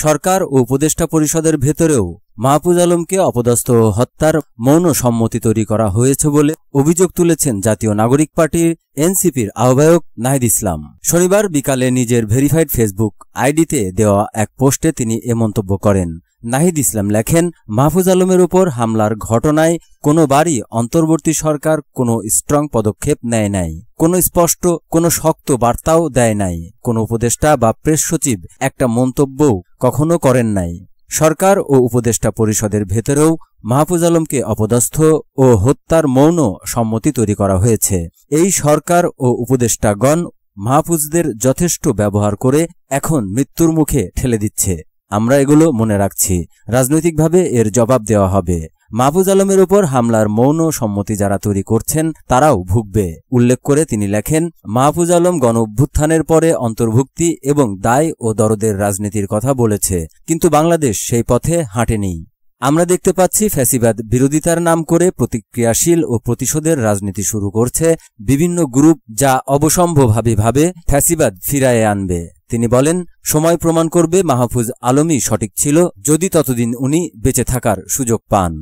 সরকার ও উপদেষ্টা পরিষদের ভেতরেও মাহফুজ আলমকে অপদস্থ ও হত্যার মৌন সম্মতি তৈরি করা হয়েছে বলে অভিযোগ তুলেছেন জাতীয় নাগরিক পার্টির এনসিপির আহ্বায়ক নাহিদ ইসলাম। শনিবার বিকালে নিজের ভেরিফাইড ফেসবুক আইডিতে দেওয়া এক পোস্টে তিনি এ মন্তব্য করেন। নাহিদ ইসলাম লেখেন, মাহফুজ আলমের উপর হামলার ঘটনায় কোনোবারই অন্তর্বর্তী সরকার কোনো স্ট্রং পদক্ষেপ নেয় নাই, কোনো স্পষ্ট কোনো শক্ত বার্তাও দেয় নাই, কোনো উপদেষ্টা বা প্রেস সচিব একটা মন্তব্যও কখনো করেন নাই। সরকার ও উপদেষ্টা পরিষদের ভেতরেও মাহফুজ আলমকে অপদস্থ ও হত্যার মৌন সম্মতি তৈরি করা হয়েছে। এই সরকার ও উপদেষ্টাগণ মাহফুজদের যথেষ্ট ব্যবহার করে এখন মৃত্যুর মুখে ঠেলে দিচ্ছে। আমরা এগুলো মনে রাখছি, রাজনৈতিকভাবে এর জবাব দেওয়া হবে। মাহফুজ আলমের উপর হামলার মৌন সম্মতি যারা তৈরি করছেন তারাও ভুগবে। উল্লেখ করে তিনি লেখেন, মাহফুজ আলম গণঅভ্যুত্থানের পরে অন্তর্ভুক্তি এবং দায় ও দরদের রাজনীতির কথা বলেছে, কিন্তু বাংলাদেশ সেই পথে হাঁটেনি। আমরা দেখতে পাচ্ছি ফ্যাসিবাদ বিরোধিতার নাম করে প্রতিক্রিয়াশীল ও প্রতিশোধের রাজনীতি শুরু করছে বিভিন্ন গ্রুপ, যা অবশ্যম্ভাবীভাবে ফ্যাসিবাদ ফিরায়ে আনবে। তিনি বলেন, সময় প্রমাণ করবে মাহফুজ আলমই সঠিক ছিল, যদি ততদিন উনি বেঁচে থাকার সুযোগ পান।